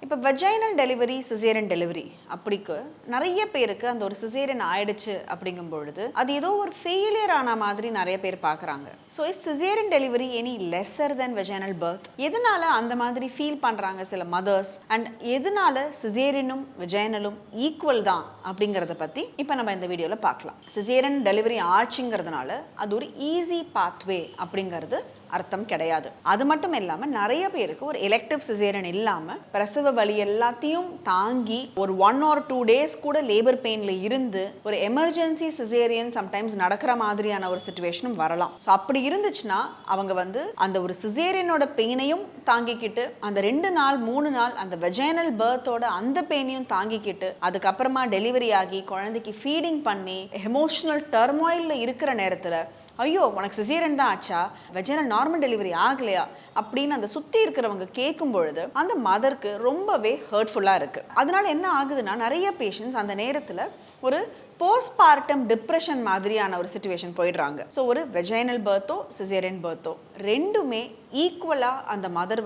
இப்போ vaginal delivery, caesarean delivery அப்படிக்கு நிறைய பேருக்கு அந்த ஒரு சிசேரியன் ஆயிடுச்சு அப்படிங்கும் பொழுது அது ஏதோ ஒரு ஃபெயிலியர் ஆன மாதிரி நிறைய பேர் பார்க்குறாங்க. So is caesarean delivery any lesser then vaginal birth? எதனால அந்த மாதிரி ஃபீல் பண்ணுறாங்க சில மதர்ஸ், அண்ட் எதனால சிசேரியனும் வெஜைனலும் ஈக்குவல் தான் அப்படிங்கிறத பற்றி இப்போ நம்ம இந்த வீடியோவில் பார்க்கலாம். சிசேரியன் டெலிவரி ஆச்சுங்கிறதுனால அது ஒரு ஈஸி பாத்வே அப்படிங்கிறது அர்த்தம் கிடையாது. அது மட்டும் இல்லாமல் நிறைய பேருக்கு ஒரு எலெக்டிவ் சிசேரியன் இல்லாமல் பிரசவ வலி எல்லாத்தையும் தாங்கி ஒரு 1 or 2 days கூட லேபர் பெயின்ல இருந்து ஒரு எமர்ஜென்சி சிசேரியன் சம்டைம்ஸ் நடக்கிற மாதிரியான ஒரு சிச்சுவேஷனும் வரலாம். ஸோ அப்படி இருந்துச்சுன்னா அவங்க அந்த ஒரு சிசேரியனோட பெயினையும் தாங்கிக்கிட்டு அந்த 2 நாள் 3 நாள் அந்த வெஜைனல் பர்த்தோட அந்த பெயினையும் தாங்கிக்கிட்டு அதுக்கப்புறமா டெலிவரி ஆகி குழந்தைக்கு ஃபீடிங் பண்ணி எமோஷனல் டர்மாயில்ல இருக்கிற நேரத்தில் ஐயோ உனக்கு சிசேரியன் தான் ஆச்சா, வெஜைனல் நார்மல் டெலிவரி ஆகலையா அப்படின்னு அந்த சுற்றி இருக்கிறவங்க கேட்கும் பொழுது அந்த மதருக்கு ரொம்பவே ஹர்ட்ஃபுல்லாக இருக்குது. அதனால என்ன ஆகுதுன்னா நிறைய பேஷண்ட்ஸ் அந்த நேரத்தில் ஒரு போஸ்ட்மார்ட்டம் டிப்ரெஷன் மாதிரியான ஒரு சிச்சுவேஷன் போயிடுறாங்க. ஸோ ஒரு வெஜைனல் பர்த்தோ சிசேரியன் பர்த்தோ ரெண்டுமே ஈக்குவலாக அந்த மதர்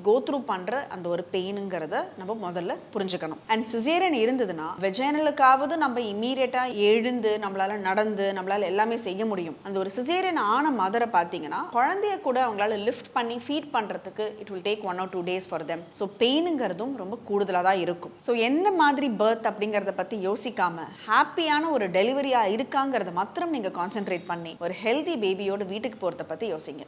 கோ த்ரூ பண்ணுற அந்த ஒரு பெயினுங்கிறத நம்ம முதல்ல புரிஞ்சுக்கணும். அண்ட் சிசேரியன் இருந்ததுன்னா வெஜைனலுக்காவது நம்ம இமீடியட்டாக எழுந்து நம்மளால நடந்து நம்மளால எல்லாமே செய்ய முடியும். அந்த ஒரு சிசேரியன் ஆன மதரை பார்த்தீங்கன்னா குழந்தைய கூட அவங்களால லிஃப்ட் பண்ணி ஃபீட் பண்ணுறதுக்கு it will take 1 or 2 days for them. So பெயினுங்கிறதும் ரொம்ப கூடுதலாக தான் இருக்கும். ஸோ என்ன மாதிரி பர்த் அப்படிங்கிறத பற்றி யோசிக்காம ஹாப்பியான ஒரு டெலிவரியா இருக்காங்கிறத மாத்திரம் நீங்க கான்சென்ட்ரேட் பண்ணி ஒரு ஹெல்தி பேபியோட வீட்டுக்கு போறத பத்தி யோசிங்க.